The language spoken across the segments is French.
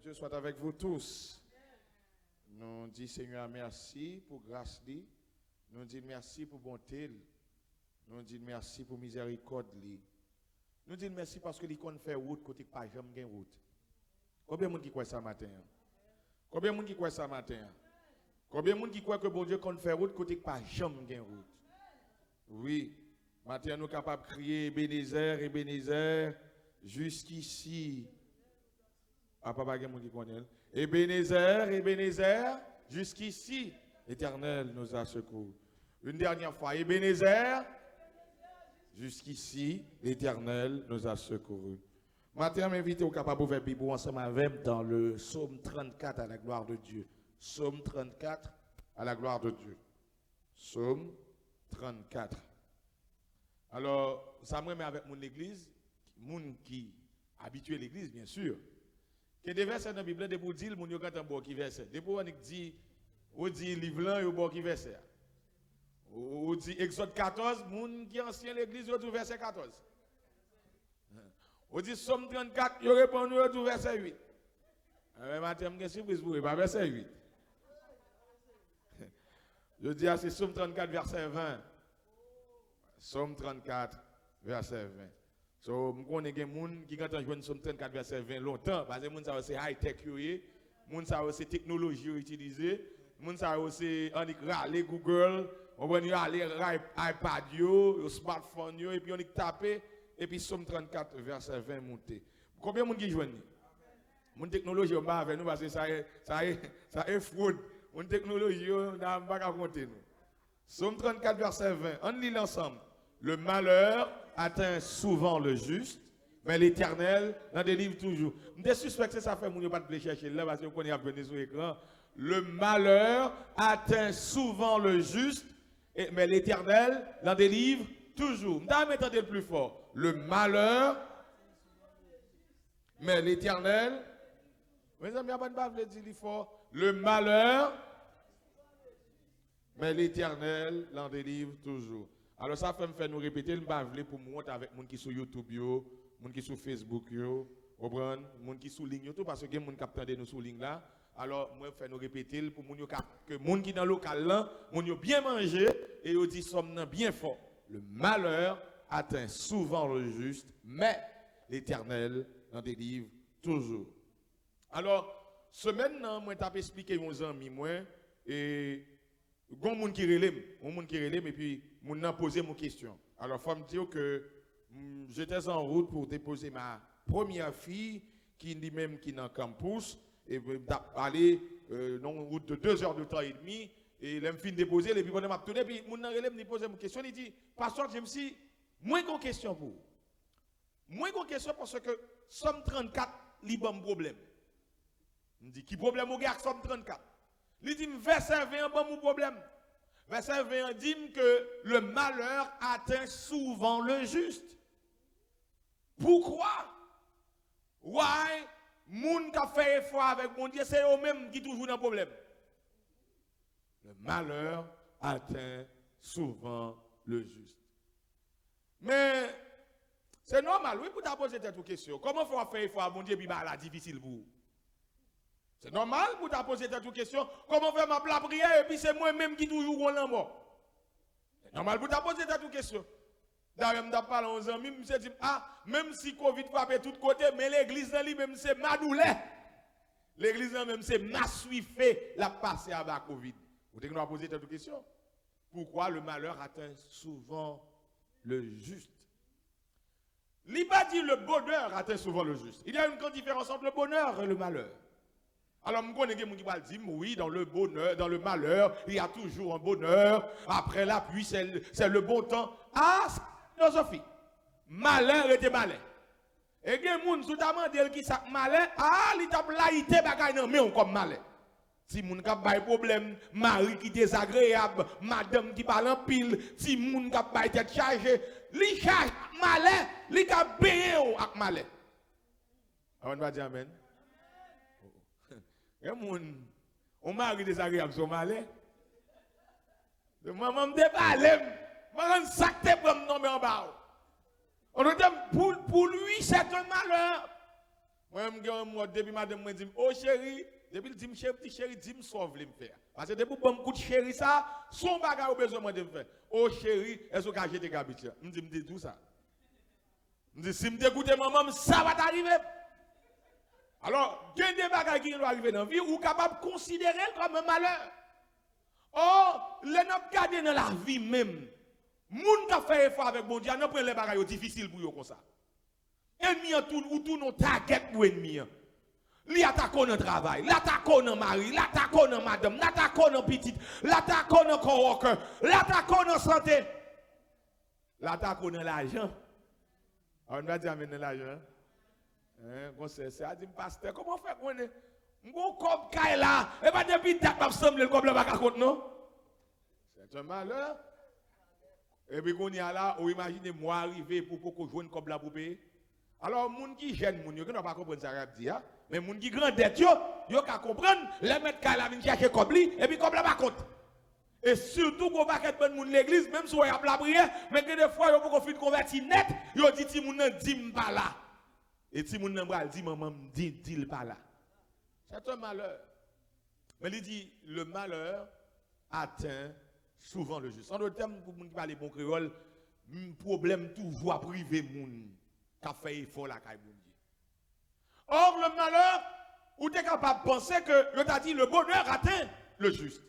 Dieu soit avec vous tous. Nous disons Seigneur merci pour grâce. Nous disons merci pour bonté. Nous disons merci pour miséricorde. Nous disons merci parce que l'icône fait route côté pas jamais gain route. Combien de monde qui croit ça matin? Combien de monde qui croit ça matin? Combien de monde qui croit que bon Dieu qu'on fait route côté pas jamais gain route? Oui, matin nous sommes capables de crier Ebenezer, Ebenezer, jusqu'ici. Ah, papa, il y a qui connaît. Ebenezer, Ebenezer, jusqu'ici, l'Éternel nous a secourus. Une dernière fois, Ebenezer, jusqu'ici, l'Éternel nous a secourus. Matin, m'invite au capable ouvert Bible ensemble avec dans le psaume 34 à la gloire de Dieu. Psaume 34 à la gloire de Dieu. Psaume 34. Alors, ça me remet avec mon église, moun qui habitué l'église, bien sûr. Que des versets dans la Bible, de pour dire, moun yo quand un bon qui verset. De pour on dit livre là, yo bon qui verset. On dit Exode 14, moun qui ancien l'église, yo tout verset 14. On dit Somme 34, yo répond yo tout verset 8. Mais matin, j'ai une surprise pour vous, pas verset 8. Je dis c'est Somme 34, verset 20. Somme 34, verset 20. So, je connais des gens qui ont joué Somme 34, verset 20 longtemps, parce que les gens c'est high-tech, les gens c'est technologie utilisée, les gens c'est aller Google, on va aller iPad, smartphone, et puis on taper, et puis Somme 34, verset 20 monter. Combien de gens qui jouent? Mon technologie, on va avec nous parce que ça est fraude. Mon technologie, on n'a pas qu'à compter nous. Somme 34, verset 20. On lit l'ensemble. Le malheur atteint souvent le juste, mais l'Éternel l'en délivre toujours. Je suspecte que ça fait mon pas de chercher là parce que vous connaissez venir sur l'écran. Le malheur atteint souvent le juste, mais l'Éternel l'en délivre toujours. Je vais m'entendre plus fort. Le malheur, mais l'Éternel, mes amis, dire fort. Le malheur, mais l'Éternel l'en délivre toujours. Alors ça fait me faire nous répéter, je ne pour monter avec les gens qui sont sur YouTube, les gens qui sont sur Facebook, les gens qui sont sur ligne, parce que les gens qui attendent nous sur ligne là. Alors moi je fais nous répéter pour que les gens qui sont dans le local là, les gens bien mangé et ils disent sommes bien fort. Le malheur atteint souvent le juste, mais l'Éternel l'en délivre toujours. Alors, semaine là, moi t'ai expliqué aux amis moi et gon moun qui relève et puis moun nan poser mon question. Alors faut me dire que j'étais en route pour déposer ma première fille qui dit même qui est dans le campus et aller dans une route de 2 heures de temps et demi et elle me fin déposer et puis pendant m'a tourner puis moun nan relève me poser mon question, il dit pasteur James si moi une question pour vous. Moi une question parce que Somme 34 li bon problème. Il dit qui problème au gars Somme 34? Il dit verset 20 bon mon problème. Verset 20 dit que le malheur atteint souvent le juste. Pourquoi? Why moun qui fait effort avec mon Dieu, c'est eux-mêmes qui toujours dans problème. Le malheur atteint souvent le juste. Mais c'est normal, oui, pour te poser cette question. Comment faut faire effort à mon Dieu, puis la difficile pour vous? C'est normal pour te poser cette question. Comment faire ma prière et puis c'est moi-même qui toujours roule en mort. C'est normal pour te poser cette question. D'ailleurs, je me parle aux amis, je me dis, même si Covid frappe tout côté, mais l'église même c'est ma douleur. L'église même c'est ma suifée la passé avec Covid. Vous devez nous poser cette question. Pourquoi le malheur atteint souvent le juste? Il n'a pas dit le bonheur atteint souvent le juste. Il y a une grande différence entre le bonheur et le malheur. Alors, je connais des gens qui vont dire, oui, dans le bonheur, dans le malheur, il y a toujours un bonheur. Après la pluie, c'est le bon temps. Ah, c'est une philosophie. Malheur était malheur. Et il y a des gens qui demandent qui sont malheur. Ah, il t'a laïté, mais on comme malheur. Si moun k'ap bay problème, mari qui désagréable, madame qui parle en pile, si moun k'ap bay tête chargée, li charge malheur, li k'ap payer ak malheur. On va dire amen. On mari désagréable son malheur. Maman me déballe, maman sacté pour me nommer en bas. On dit pour lui c'est un malheur. Moi, depuis madame me dit, oh chérie, depuis le dit, petit chéri, dis-moi sauve me faire. Parce que depuis bon coup de chéri ça, son bagage au besoin de me faire. Oh chéri, est-ce que j'ai des gabites? Me dit tout ça. Me dit si me dégoûte maman, ça va t'arriver. Alors, il y a des bagages qui vont arriver dans la vie ou capable de considérer comme un malheur. Or, les nous garder dans la vie même. Moun qui a fait effort avec bon Dieu, nous prenons les bagages difficiles pour eux comme ça. Ennemi ou tout nos target pour ennemi. Li attaque dans travail, l'attaque dans mari, l'attaque dans madame, l'attaque dans petite, l'attaque dans coworker, l'attaque dans santé. L'attaque dans l'argent. On va dire amener l'argent. C'est à dire pasteur, comment faire qu'on est mon comme là et pas depuis date m'a semblé le comme le bac à compte non. C'est un malheur. Et puis qu'on y a là, ou imaginez moi arriver pour qu'on joue une comme là pour payer. Alors moun qui jeune moun yo qui n'a pas comprendre ça rap dit mais moun qui grand dette yo ka comprendre les mettre là vinn chercher comme li et puis comme là pas compte. Et surtout qu'on va qu'être moun l'église même si on y a la prière mais que des fois yo pour qu'on fin convertir net, yo dit ti moun nan dit m'pa là. Et ti moun nan bral dit maman dit pas là. C'est un malheur. Mais il dit le malheur atteint souvent le juste. En d'autres termes pour moun qui parle bon créole, problème toujours à priver moun qui fait effort la caille bon Dieu. Or le malheur ou tu es capable de penser que je t'a dit le bonheur atteint le juste.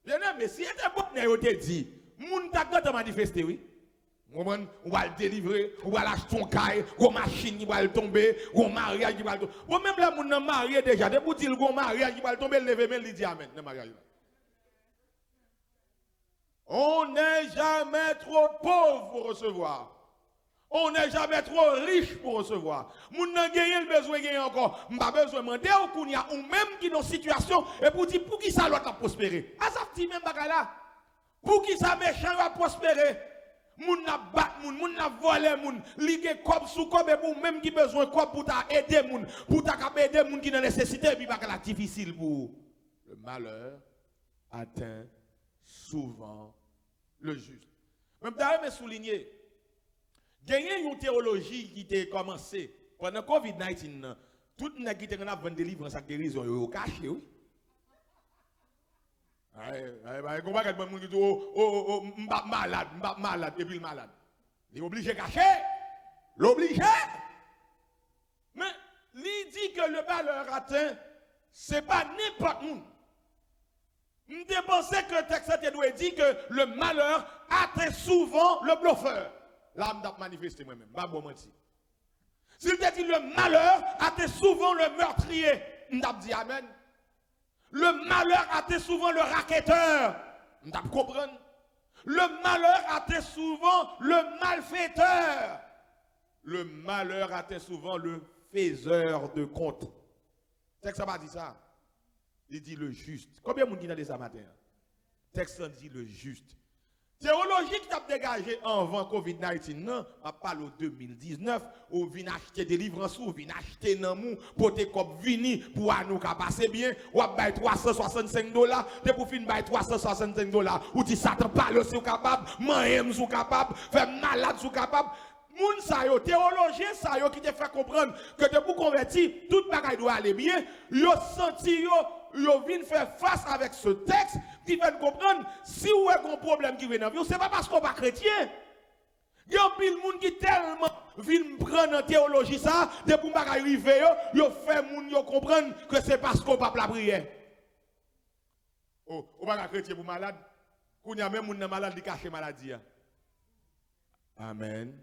Bien mais si était bonheur yo te dit, moun t'a quand manifester oui. On va le délivrer, on va l'acheter ton caille, une machine qui va le tomber, un mariage qui va le tomber. Bon, même là, on a marié déjà, dès pour dire un mariage qui va le tomber, lever, mais il dit amen. On n'est jamais trop pauvre pour recevoir. On n'est jamais trop riche pour recevoir. Moun nan gagné le besoin gagné encore. M'pa besoin demander ou même qui dans situation et pour dire pour qui ça l'autre a prospéré. Ah ça petit même bagay là. Pour qui ça méchant va prospérer. Moun na bat moun na volé moun, ligue comme sous comme et pour même qui besoin comme pour t'aider moun, pour t'aider moun qui dans nécessité et puis pas la difficile pour le malheur atteint souvent le juste. Même d'ailleurs me souligner gagner une théologie qui était commencée pendant Covid-19 tout nèg qui était en vendre délivrance ak guérison yo caché oui. Comment va quelqu'un qui dit oh malade et puis malade. Il est obligé de cacher. L'obligé. Mais il dit que le malheur atteint, ce n'est pas n'importe où. Je pensais que le texte doit dire que le malheur atteint souvent le bluffeur. Là, je vais manifester moi-même. Je vais mentir. S'il te dit le malheur atteint souvent le meurtrier, je vais dire amen. Le malheur atteint souvent le racketteur. Vous comprenez? Le malheur atteint souvent le malfaiteur. Le malheur atteint souvent le faiseur de compte. Texte ça va dire ça. Il dit le juste. Combien de monde qui a dit ça matin? Texte dit le juste. Théologie qui t'a dégagé avant Covid-19, non, on parle au 2019, ou vient acheter délivrance, ou vient acheter namou, pour te cop vini, pour nous passer bien, ou bail $365, te pour fin bail $365, ou dit Satan parle si ou capable, moi-même sou capable, faire malade sou capable. Moun sa yo, théologien sa yo qui te fait comprendre que te pour convertir, tout bagay doit aller bien, yo senti yo vient faire face avec ce texte qui fait comprendre si vous avez un problème qui vient dans vie, c'est pas parce qu'on pas chrétien. Il y a pile monde qui tellement vient prendre en théologie ça, de pour bagay arriver yo fait moun yo comprendre que c'est parce qu'on pas la prière. Oh, on pas chrétien pour malade, qu'on y a même moun malade qui cache maladie. Amen.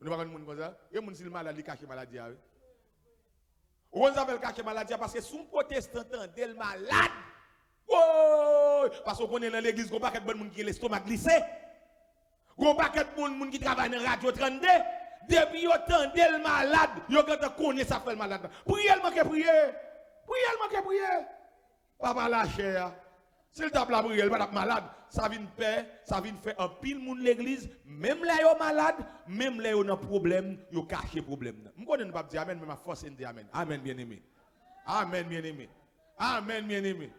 Vous ne pouvez pas comme ça? Il y a des gens qui sont malades, qui cachent maladie. Vous avez caché maladie parce que son protestant est malade. Oh! Parce qu'on est dans l'église, on n'a pas de gens qui ont l'estomac glissé. On n'a pas de gens qui travaillent dans la radio 32. Depuis qu'ils sont malade, ils ont connu ça fait malade. Priez, priez. Priez. Papa lâché. S'il tape la prière, il va être malade. Ça vient paix, ça vient faire un pile monde l'église. Même là, ils sont malades, même là, ils ont un problème, ils ont caché le problème. Je ne connais pas dire amen, mais ma force est de dire amen. Amen, bien aimé. Amen, bien aimé. Amen, bien aimé.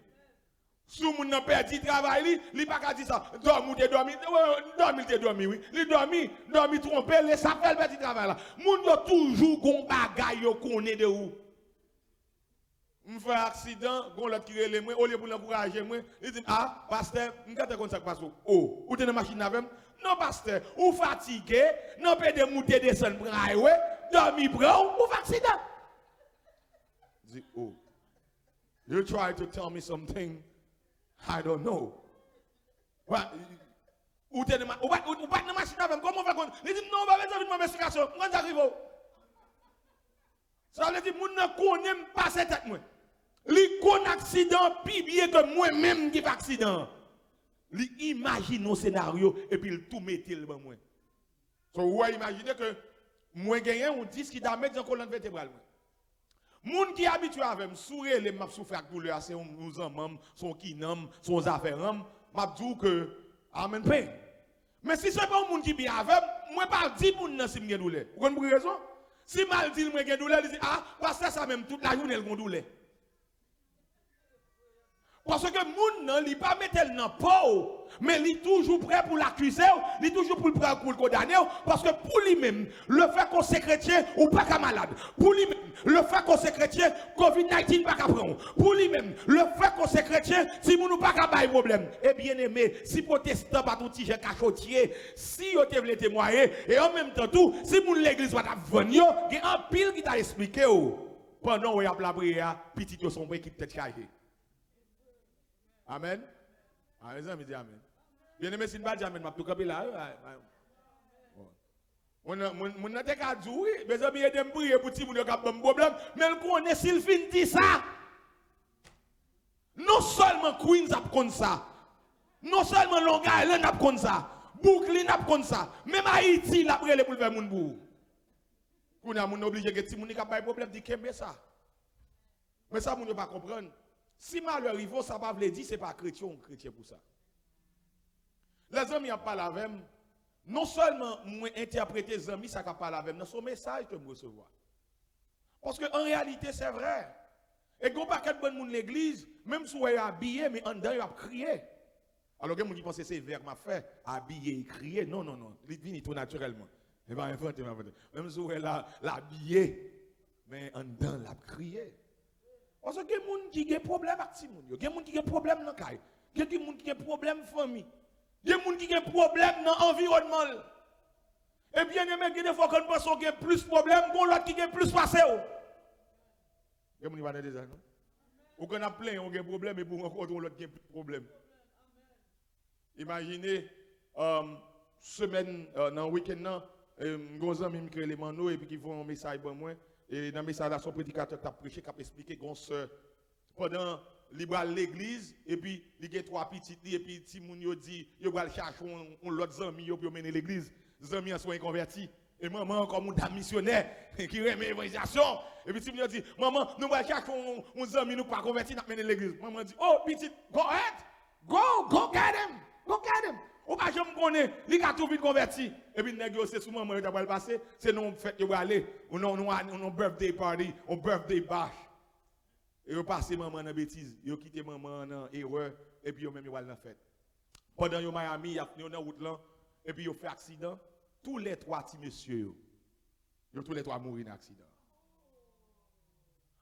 Si moun nan perdu travail, li pas ka di ça. Dormi, t'es dormi, oui. Li dormi tromper, les ça fait perdu travail là. Moun yo toujours gon bagay yo connaît de où. Je fais un accident, gon l'autre qui relève moi, au lieu pour l'encourager moi, il dit ah pasteur, m'gate comme ça passe oh, ou t'es machine avec non pasteur, ou fatigué, non peut de monter descendre braille ouais, dormi prend ou accident. Dit oh. You try to tell me something I don't know. Ou t'es ou pas de machine avec comment on fait il dit non, pas besoin de mon explication, moi j'arrive. Ça veut dire moun ne connaît pas cette tête moi. Li kon accident pi bien que moi même qui fait accident. Li imagine un scénario et puis il tout mettre le moi. So ouais imaginez que moi gagner on dit qui da mettre dans colonne vertébrale. Moun qui habitué avec me sourire les m'a souffrir avec douleur c'est nous en son kinam, son affaire m'a dit que amen pain. Mais si c'est pas un monde qui bien avec moi pas dire moun nan si me douleur. Vous comprenez raison? Si mal dit moi gen douleur, il dit ah parce que ça même toute la journée le douleur. Parce que moun nan li pas mettre dans peau, mais il est toujours prêt pour l'accuser, il est toujours prêt pour le condamner parce que pour lui même le fait qu'on soit chrétien ou pas qu'à malade. Pour lui même le fait qu'on soit chrétien, Covid-19 pas qu'à prendre. Pour lui même le fait qu'on soit chrétien, si moun ou pas qu'à bailler problème. Et bien aimé, si protestant pas tout petit cachotier, si yo te vle témoigner et en même temps tout, si moun l'église va venir, il y a un pile qui t'a expliqué pendant où y a la prière, petit yo sombre qui peut-être chargé. Amen. Ah, les amis, amen. Bien aimé, si nous ne amen, je vais là. On n'a pas qu'à dire, mes amis, ils ont prié pour ti moun yo k'ap bon problème, mais le connaît s'il fin dit ça. Non seulement Queens a comme ça. Non seulement Long Island a comme ça. Brooklyn a comme ça. Même Haïti l'a prélé pour faire moun bou. On a moun obligé que ti moun k'ap bay problème di kembe ça. Mais ça moun yo pas comprendre. Si malheur arrive, ça ne veut pas dire que ce n'est pas chrétien ou chrétien pour ça. Les amis ont parlé avec moi. Non seulement moi interpréter les amis, ça n'a pas parlé avec moi, c'est son message que je recevoir. Parce qu'en réalité, c'est vrai. Et quand pas de bon monde l'église, même si on est habillé, mais en dedans, il a crié. Alors que les gens qui pensent que c'est vers ma fait, habillé et crier. Non, non, non. Il vient tout naturellement. Il va inventer. Même si on est là, habillé, mais en dedans, il a crié. Parce que il y a des gens qui ont des problèmes avec ces gens. Il y a des gens qui ont des problèmes dans le cas. Il y a des gens qui ont des problèmes dans la famille. Il y a des gens qui ont des problèmes dans l'environnement. Et bien, il y a des fois qu'on pense qu'il y a plus de problèmes que l'autre qui a plus passé. Il y a des gens qui ont des problèmes. Ou qu'on a plein, on a des problèmes et pour rencontrer l'autre qui a plus de problèmes. Imaginez, semaine, dans le week-end, nos amis me créent les manos et puis qui font un message pour moi. Et dans le message, son prédicateur qui a prêché, qui a expliqué qu'on se pendant l'église, et puis il y a trois petits, et puis si moun yo dit, yo va chercher l'autre ami pour mener l'église, les amis sont convertis. Et maman, comme un missionnaire qui remet l'évangélisation, et puis si moun dit, maman, nous allons chercher un ami nous pas convertis, nous mener l'église. Maman dit, oh petit, go ahead, go get him, go get him. Ou pas je me connais, il a tout vite converti. Et puis négocier sur maman, il va passer, c'est non fête de aller, on birthday party, on birthday bash. Et vous passez maman dans bêtise, vous quittez maman dans erreur, et puis vous même vous allez dans fête. Pendant que Miami, vous dans route là, et puis vous fait accident, tous les trois petits messieurs, tous les trois mourir dans accident.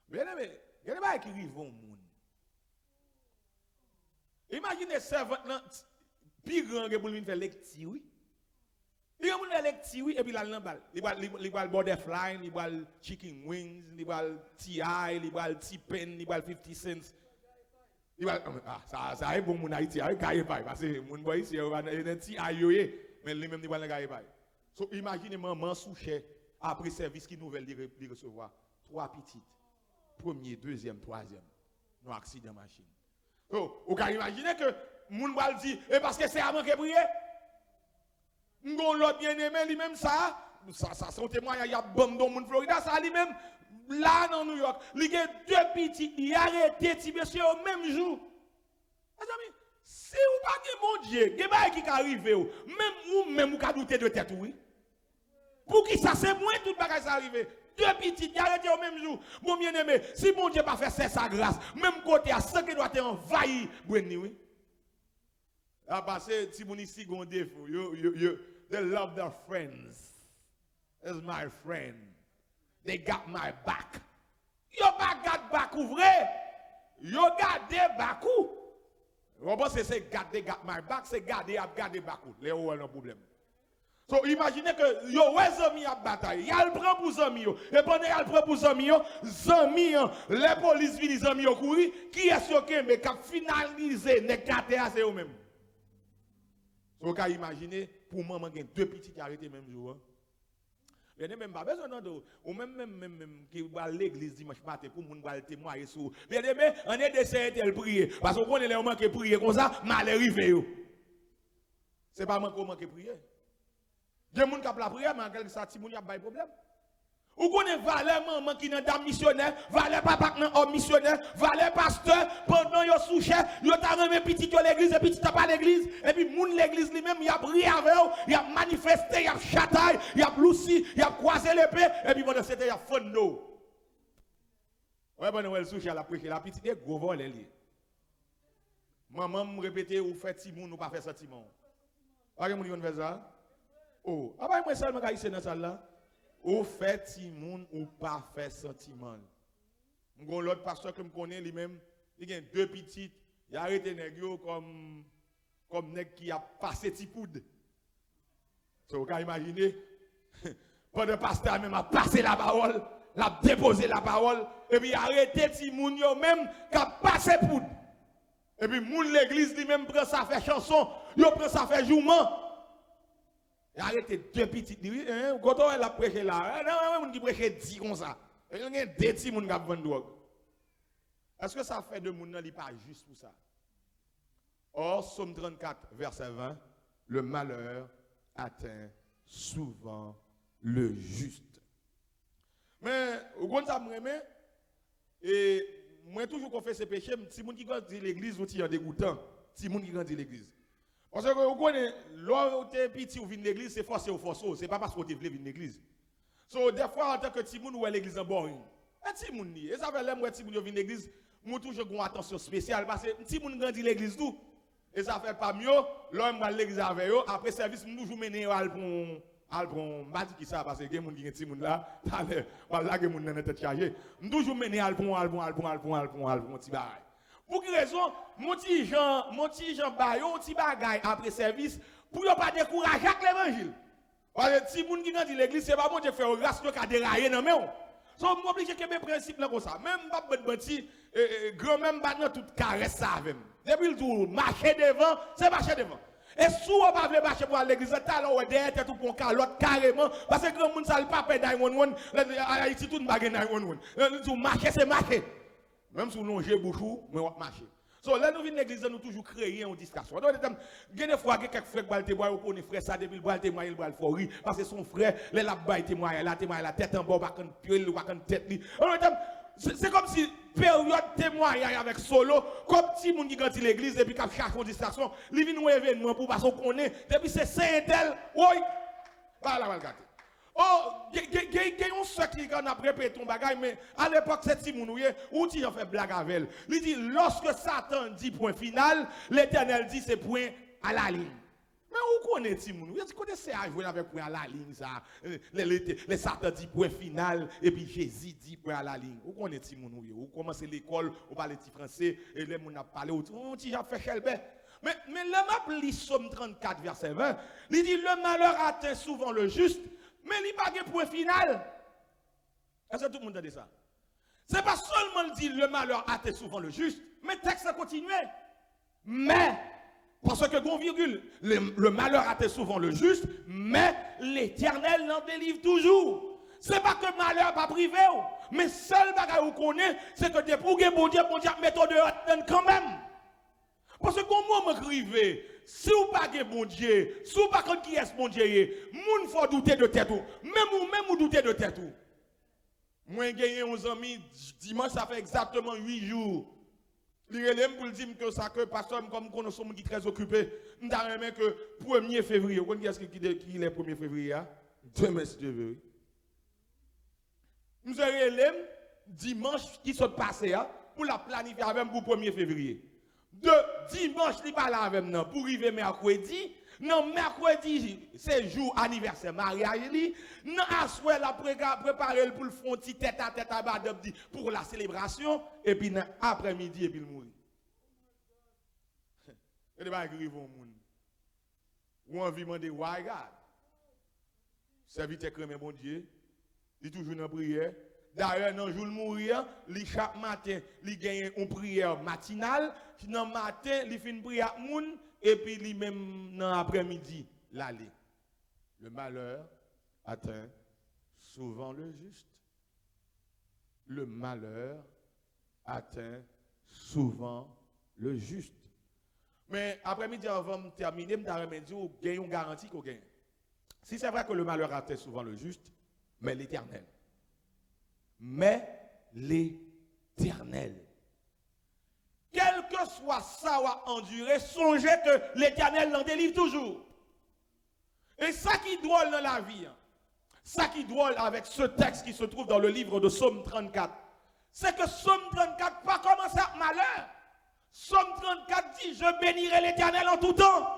Bien aimé, il y a des gens qui vivent au monde. Imaginez ça, puis grand que pour lui faire lecture oui. Il y a une lecture oui et puis là l'embal. Il va butterfly, il va chicken wings, il va TI, il va T-Pen, il va 50 cents. Il va ça est bon mon Haïti, il gagne pas parce que mon boy ici il va TI mais lui même il va gagne pas. So imaginez maman souche après service qui nouvelle de recevoir trois petites. Premier, deuxième, troisième. Non accident machine. So vous pouvez imaginer que moun va dire et parce que c'est avant que prier m'gon l'autre bien-aimé lui-même ça son témoignage il y a bombe dans moun Florida ça lui-même là dans New York il y a deux petits il arrêté ti monsieur au même jour mes amis si ou pas que mon Dieu que ba qui arrive même ou ka douter de tête oui pour qui ça c'est moins tout bagage ça arrivé deux petites, arrêtez au même jour. Mon bien-aimé, si mon Dieu pas fait sa grâce, même côté à ce qui doit être envahi, oui. Ah, parce que si mon ici gon défaut, they love their friends. That's my friend. They got my back. Yo pas got back ouvré. Yo gardé back ou. On pense que c'est garder got my back, c'est garder a garder back ou. Les ou un problème. So imaginez que yo ouais amis a bataille. Y a le prend pour amis yo. Et pendant y a le prend pour amis yo, les police viennent amis yo courir, qui est sûr que mais cap finaliser ne caté c'est eux même. So ka imaginer pour maman gen deux petits qui arrêté même jour. Il n'y a même pas besoin d'eux. Ou même qui va à l'église dimanche matin pour moun va témoigner sur. Bien aimé, on est d'essayer de prier parce qu'on connaît les moments qui prier comme ça, mal arrivé yo. C'est pas moi comment qui prier. Des moun qui a la prière mais en quelque sorte si moun y a pas de problème. Ou connaît valeur maman qui dans dame missionnaire, valeur papa qui dans homme missionnaire, valeur pasteur pendant yo souche, yo t'a remis petit à l'église et petit t'as pas l'église et puis moun l'église lui-même il a prié avec eux, il a manifesté, il a chataille, il a loussi, il a croisé l'épée et puis pendant c'était il a fondo. Ouais pendant elle souche la prêcher la petite gros vol lié. Maman me répétait ou fait timoun ou pas fait sentiment. Pas que moun yon fait ça. Oh, ah bah moi seulement ka ici dans salle là. Ou fait timoun ou pas fait sentiment. M'gon l'autre pasteur que me connaît lui-même, il a deux petites, il a arrêté nèg yo comme nèg qui a passé ti poudre. So vous pouvez imaginer pendant pasteur même a passé la parole, l'a déposé la parole et puis arrêté timoun yo même qui a passé poudre. Et puis moun l'église lui-même prend ça fait chanson, yo prend ça fait jouement. Il a arrêté deux petites. Quand on a prêché là, non, on qui prêche 10 comme ça. Il y a des petits qui vendent drogue. Est-ce que ça fait de moun nan li pas juste pour ça? Or, Psaume 34, verset 20, le malheur atteint souvent le juste. Mais, au grand ça me remet, et moi toujours confesse ces péchés, si moun qui grandit l'église, ou ti en dégoûtant, si moun qui grandit l'église. Parce que vous connaissez, lorsque vous êtes petit ou venez l'église, c'est forcé ou forcé. Ce n'est pas parce que vous voulez venir l'église. So, des fois, en tant que Timoun, ou l'église en boring. Et Timoun, et ça fait l'homme où Timoun vient l'église, moi toujours une attention spéciale. Parce que Timoun grandit l'église tout. Et ça fait pas mieux, l'homme va l'église avec eux. Après service, nous toujours mener Alpron, m'a dit qui ça, parce que les gens qui ont Timoun là, là, les gens qui ont tête chargée. Nous toujours mener Alpron, petit bail. Pour quelle raison, mon petit Jean Bayo, petit bagay après service, pour ne pas décourager l'évangile. Parce que si moun qui grandit l'église, c'est pas bon de faire grâce qui a déraillé dans mes. So, je suis obligé que mes principes là comme ça. Même pas de bâti, grand même pas dans toute caresse ça avec. Depuis le tour, marcher devant, c'est marcher devant. Et si on pas veut marcher pour l'église, alors on derrière tout pour calotte carrément parce que grand monde ça le pas payer 911, Haïti tout bagay 911. Tout marcher c'est marcher. Même si on longe bouchou, mais on marcher. So là nous venons l'église nous toujours créer une discussion. Donc des fois quelques frères qui témoignent, on connaît frère ça depuis le témoigner le fori parce que son frère les la bail témoigner la tête en bas pas kan pied ou pas kan tête li. C'est comme si période témoignage avec solo comme si moun qui grandit l'église et puis qui cherche une distraction, li vinn un événement pour parce qu'on connaît depuis c'est saint tel, oui. Voilà va regarder. Oh, il y a un secret qui a préparé ton bagage, mais à l'époque, c'est Timounouye, ou tu en fais blague avec elle. Il dit, lorsque Satan dit point final, l'Éternel dit c'est point à la ligne. Mais où connaît Timounouye? Tu connais ça, jouer avec point à la ligne, ça. Les Satan dit point final, et puis Jésus dit point à la ligne. Où connaît Timounouye? Où commence l'école, on parle petit français, et les gens parlé, on dit, j'ai fait chelbe. Mais le map lit Psaume 34, verset 20, il dit, le malheur atteint souvent le juste, mais il n'y a pas de point final. Est-ce que tout le monde a dit ça? Ce n'est pas seulement le dit le malheur atteint souvent le juste, mais le texte a continué. Mais, parce que, bon virgule, le malheur atteint souvent le juste, mais l'Éternel l'en délivre toujours. Ce n'est pas que le malheur pas privé, mais seul bagage qu'on connaît, c'est que des pour bon Dieu, méthode de quand même. Parce que quand moi me crive, si vous pas de bon Dieu, si vous pas qui est bon Dieu, moun faut douter de tête ou. Même ou douter de tête ou. Moi j'ai gagné 11 amis dimanche ça fait exactement 8 jours. Il relève pour dire que ça que pasteur comme nous sommes qui très occupés, nous avons que 1er février, vous connaissez qui est le 1er février 2 mai si Dieu veut. Monsieur relève dimanche qui se passe pour la planifier avec pour 1er février. De dimanche, il parle avec nous pour arriver mercredi. Non, mercredi, c'est jour anniversaire mariage. Non, à soir, la préparer pour le fond tête à tête à Badabdi pour la célébration. Et puis, après-midi, et puis, il mourit. Et il va écrire au monde. Ou envie de demander, why God? Serviteur crémé, mon Dieu. Il est toujours dans la prière. D'ailleurs, dans le jour de mourir, chaque matin, il gagne une prière matinale. Dans le matin, il fait une prière à moun. Et puis, lui même dans l'après-midi, l'aller. Le malheur atteint souvent le juste. Le malheur atteint souvent le juste. Mais après-midi, avant de terminer, je vais dire qu'il y a une garantie qu'on gagne. Si c'est vrai que le malheur atteint souvent le juste, mais l'éternel. Mais l'éternel. Quel que soit ça ou à endurer, songez que l'éternel l'en délivre toujours. Et ça qui est drôle dans la vie, ça qui est drôle avec ce texte qui se trouve dans le livre de Psaume 34, c'est que Psaume 34 pas commencé à malheur. Psaume 34 dit, je bénirai l'éternel en tout temps.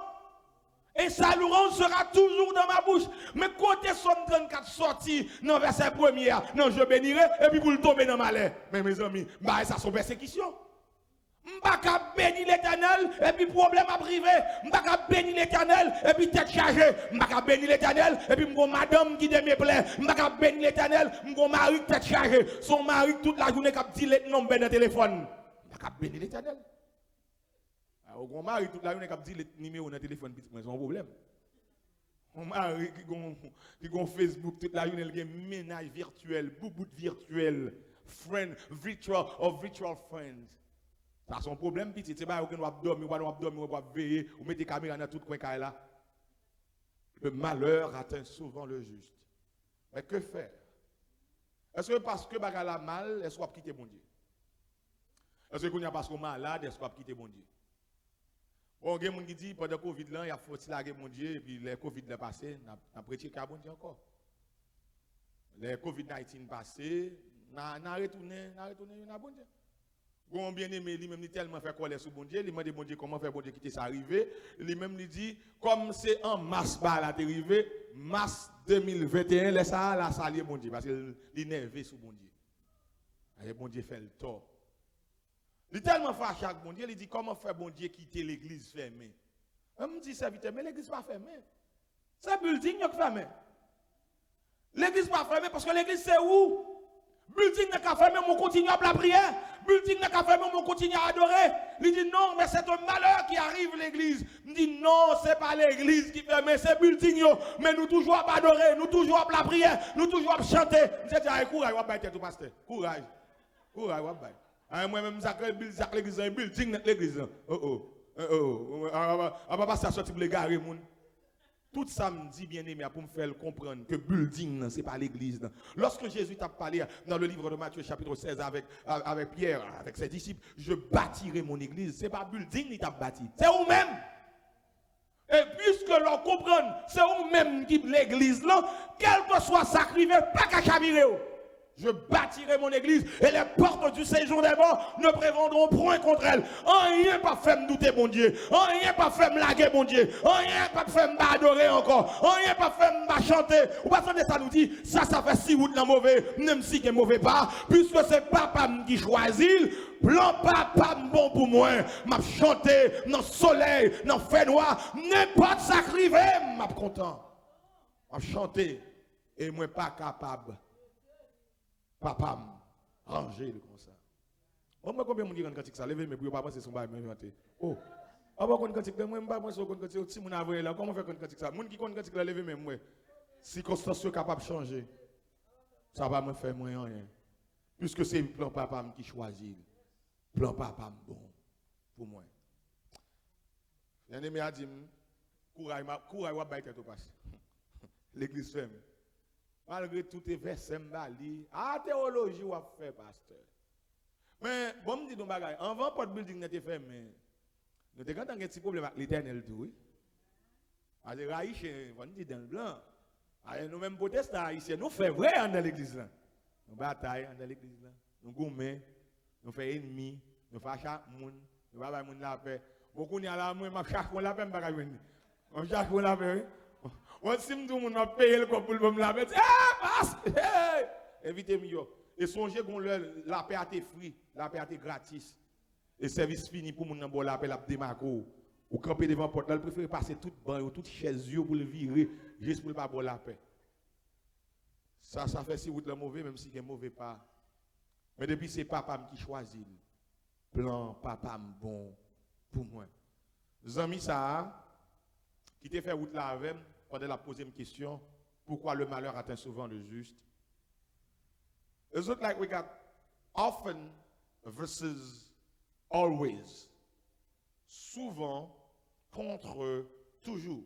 Et sa louange sera toujours dans ma bouche. Mais côté Psaume 34 sorti dans verset 1er, non, je bénirai, et puis vous le tomber dans malheur. Mais mes amis, bah, ça sont persécutions. M'baka béni l'éternel, et puis problème à privé. M'baka béni l'éternel, et puis tête chargée. M'baka béni l'éternel, et puis m'gon madame qui de mes plaies. M'baka béni l'éternel, m'gon mari tête chargée. Son mari toute la journée qui dit le nom dans le téléphone. M'baka béni l'éternel. Au grand mari toute la journée qui dit le numéro dans le téléphone, c'est un problème. Mon mari qui a Facebook toute la journée, il a un ménage virtuel, bouboute virtuel, friend, virtual friends. Ça son problème petit, c'est pas qu'on doit dormir, on doit veiller, on met des caméras dans tout coin là. Le malheur atteint souvent le juste. Mais que faire? Est-ce que parce que bagala mal, est-ce qu'on va quitter bon Dieu? Est-ce qu'on y a parce qu'on est malade, est-ce qu'on va quitter bon Dieu? Bon, il y a des gens qui disent pendant le Covid, il y a faut tirer mon Dieu, et puis le Covid est passé, on a prêché qu'à bon Dieu encore. Le Covid-19 passé, on a retourné à bon Dieu. Bon bien-aimé, lui-même, il tellement fait colère sur bon Dieu, il m'a dit bon Dieu, comment faire bon Dieu quitter ça arrivé. Lui-même, il dit, comme c'est en mars, là, arrivé, mars 2021, laisse ça, la salir bon Dieu, parce qu'il est nerveux sur bon Dieu. Et bon Dieu fait le tort. Il est tellement fâché avec bon Dieu, il dit, comment faire bon Dieu quitter l'église fermée? Je me dis, serviteur, mais l'église pas fermée. C'est un building qui est fermé. L'église pas fermée parce que l'église c'est où? Building n'est pas fermé, on continue à la prière. Building n'est pas fermé, on continue à adorer. Il dit non, mais c'est un malheur qui arrive l'église. Il dit non, c'est pas l'église qui ferme, c'est building yo. Mais nous toujours à adorer, nous toujours à la prière, nous toujours à chanter. Je dis, courage, on va tout pasteur. Courage, on va moi-même, l'église, un building l'église. On va pas sortir pour les garer, moun. Tout ça me dit bien aimé pour me faire comprendre que building, ce n'est pas l'église. Lorsque Jésus t'a parlé dans le livre de Matthieu chapitre 16 avec Pierre, avec ses disciples, je bâtirai mon église. Ce n'est pas building qui t'a bâti, c'est vous-même. Et puisque l'on comprend, c'est vous-même qui l'église là, quel que soit sacrifié, pas qu'à chavirer. Je bâtirai mon église et les portes du séjour des morts ne prévendront point contre elle. Rien pas fait me douter, mon Dieu. Rien pas fait me laguer, mon Dieu. Rien pas fait me adorer encore. Rien pas fait me chanter. Ou pas ça nous dit, ça fait si route dans mauvais, même si c'est mauvais pas, puisque c'est papa qui choisit. Plan papa bon pour moi. M'a chanté dans le soleil, dans le fait noir. N'importe sacrifié, m'a content. M'a chanté et moi pas capable. Papa, rangez le comme ça. On m'a combien de gens qui ça levé mais pour pas penser son bail inventé. Oh. Ah bah quand quand moi pas moi quand quand si mon avoué là comment faire quand ça monde qui quand quand la levé même moi. Circonstances capable changer. Ça va me faire moins rien. Puisque c'est plan papa qui choisit. Plan papa bon pour moi. Bien-aimé a dit courage va bailler tête au passe. L'église ferme. Malgré tout les versets m'bali, théologie ou a fait pasteur. Mais bon me dit donc bagaille, avant pas de building n'était fermé. Nous te quand un petit problème avec l'Éternel tout oui. Allez raïche, on dit dans le blanc. Allez nous même protestants haïtiens, nous fait vrai dans l'église là. nous bataille dans l'église là. Nous gourmets, nous faisons ennemis, nous faisons chaque monde, nous ne faisons pas la paix. Beaucoup de gens moi, je chaque fois la paix, je ne vais pas venir. Je chaque fois la paix. On si tout le monde a payé le corps pour me la paix. Évitez-moi. Et songez que la paix a été free, la paix a été gratis. Et service fini pour mon la paix, la démarco. Ou camper devant la porte, là, il préfère passer toute banc, toute chaise pour le virer, juste pour ne pas boire la paix. Ça fait si vous êtes mauvais, même si vous êtes mauvais pas. Mais depuis c'est papa qui choisit. Plan papa bon pour moi. Zami ça, qui t'a fait route là avec, pendant la poser une question, pourquoi le malheur atteint souvent le juste? It's not like we got often versus always. Souvent contre toujours.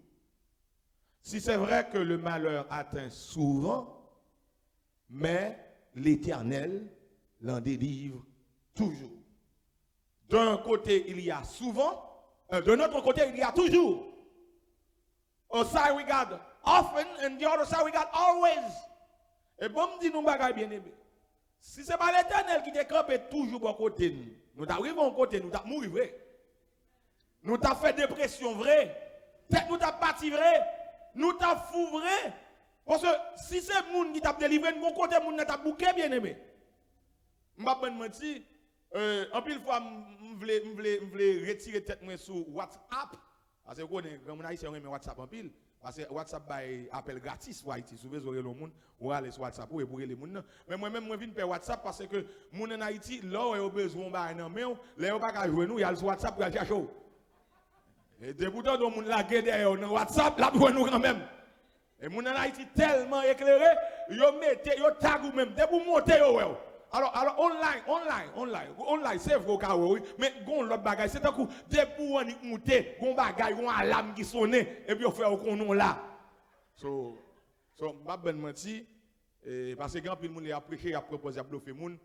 Si c'est vrai que le malheur atteint souvent, mais l'Éternel l'en délivre toujours. D'un côté, il y a souvent, de notre côté, il y a toujours. On side we got often, and the other side we got always. Et bon, me dit nous bagaille bien aimé. Si c'est pas l'Éternel qui te campé toujours bon côté nous t'arrivons côté nous t'a mourir vrai. Nous t'a fait dépression vrai. Tête nous t'a parti vrai. Nous t'a fou vrai. Parce que si c'est moun qui t'a délivré, mon côté moun t'a bouqué bien aimé. M'pa pas mentir, en pile fois m'vle retirer tête moi sur WhatsApp parce que quand on a ici on met WhatsApp en pile parce que WhatsApp bail appel gratis ou Haïti souvent vous le monde ou aller sur WhatsApp ou pour les moun mais moi même moi viens faire WhatsApp parce que moun en Haïti là on a besoin ba nan mais là on pas ka jouer nous il y a sur WhatsApp pour aller chercher et de pourtant do moun la derrière dans WhatsApp là pour nous quand même et moun en Haïti tellement éclairé yo mettez yo tag ou même de pour monter yo alors online c'est vrai oui mais gon l'autre bagaille c'est un coup dès pour on monter gon bagaille gon alarme qui sonne et puis on fait qu'on non là so pas ben menti parce que quand pile monde a prêché a proposé a bluffer monde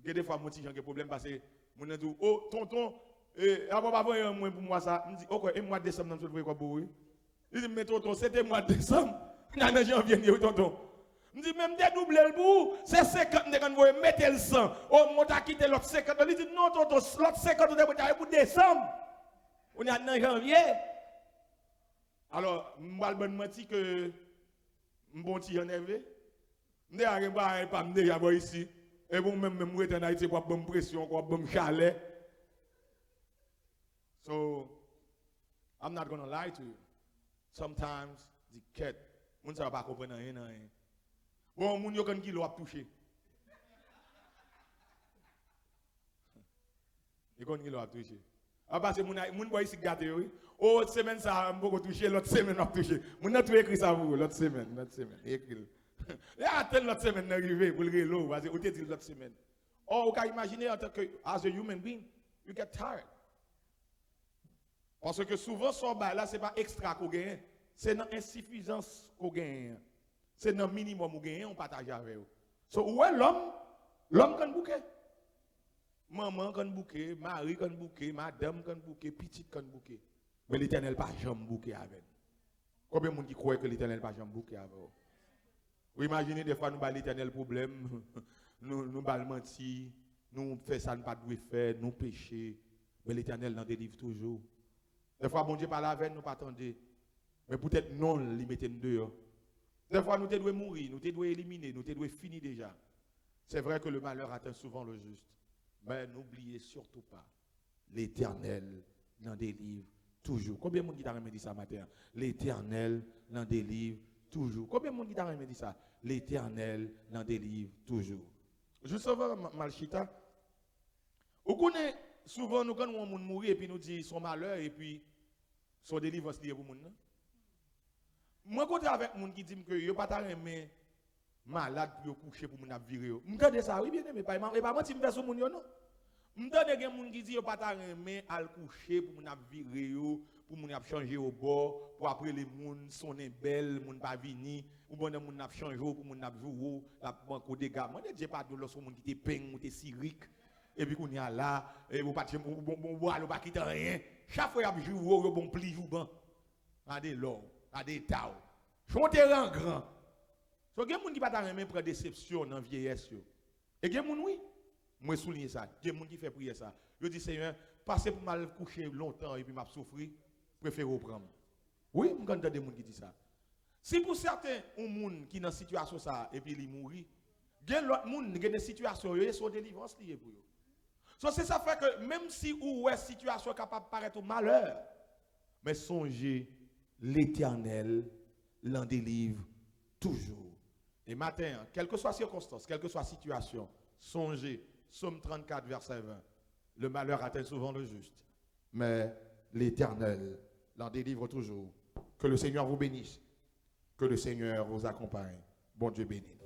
des fois mon petit j'ai problème parce que mon dit oh tonton avant pas voir moi pour moi ça me dit OK et mois de décembre dans le quoi pour il dit mais tonton c'était mois de décembre dans janvier tonton me dit même dédoubler le bout c'est 50 quand vous mettez le 100 oh mon t'a quitté l'autre 50 il dit non tonton l'autre 50 pour décembre on est dans janvier alors m'bal ben menti que m'bon ti énervé m'dé a pas m'dé a ici et bon même rete en Haïti quoi bonne pression quoi bon chalet so I'm not going to lie to you sometimes the cat moun ça va pas comprendre rien. Bon, moun yo kan kilo a touché. Et kon kilo a touché. Ah parce que moun boy ici gâté oui. Oh semaine ça m'boko touché, l'autre semaine a touché. Moun a tout écrit ça pour l'autre semaine, écrit. Là attend l'autre semaine d'arriver pour le relo parce que ou te dit l'autre semaine. Oh, vous pouvez imaginer en tant que as a human being, you get tired. Parce que souvent son bail là c'est pas extra qu'on gagne, c'est dans insuffisance qu'on gagne. C'est dans le minimum où gagne, on partage avec eux. So, où est l'homme quand bouquet? Maman quand bouquet, mari quand bouquet, madame quand bouquet, petite quand bouquet. Mais l'Éternel pas jamais bouquet avec. Combien de gens qui croient que l'Éternel pas jamais bouquet avec? Vous imaginez des fois nous avons l'Éternel problème, nous allons mentir, nous faisons ça, nous pas de faire, nous pécher. Mais l'Éternel nous délivre toujours. Des fois, bon Dieu parle avec nous, pas attendre. Mais peut-être non, il mette nous dehors. Des fois, nous devons mourir, nous devons éliminer, nous devons finir déjà. C'est vrai que le malheur atteint souvent le juste. Mais n'oubliez surtout pas, l'Éternel n'en délivre toujours. Combien de monde qui t'a dit ça matin? L'Éternel n'en délivre toujours. Combien de monde qui t'a dit ça? L'Éternel n'en délivre toujours. Juste avant Malchita, vous connaissez souvent nous quand on mourir et puis nous dit son malheur et puis son délivrance lié pour nous. Moi, quand avec des gens qui disent que je ne pas aimer malade pour coucher pour me virer. Je me ça, oui, bien aimé. Pas moi qui me fais ce monde, non. Je me dis que des gens qui disent que je ne pas aimer à coucher pour me virer, pour me changer au bord, pour après les gens sont belles, les gens pas venir, ou bien les gens changer pour me jouer, la banque des gars. Moi, je ne dis pas de l'autre monde qui te peigne, ou te sirique, et puis qu'on y a là, et vous ne pas quitter rien. Chaque fois que je joue, vous bon pli, vous bon. Regardez l'or. À des taos. Son terrain grand. So, il y a des gens qui ne pas prendre déception dans la vieillesse. Et il y a des gens, oui, moi je souligne ça. Il y a des gens qui font prier ça. Je dis, Seigneur, passer pour mal coucher longtemps et puis m'a souffrir, préfère reprendre. Oui, je entends des gens qui disent ça. Si pour certains, un monde qui est dans une situation ça et puis il mourit, il y a l'autre monde qui est dans une situation, il sont délivrance liée pour eux. So, c'est ça fait que même si ou est situation capable de paraître au malheur, mais songez, l'Éternel l'en délivre toujours. Et matin, quelle que soit circonstance, quelle que soit situation, songez, Psaume 34, verset 20. Le malheur atteint souvent le juste, mais l'Éternel l'en délivre toujours. Que le Seigneur vous bénisse, que le Seigneur vous accompagne. Bon Dieu béni.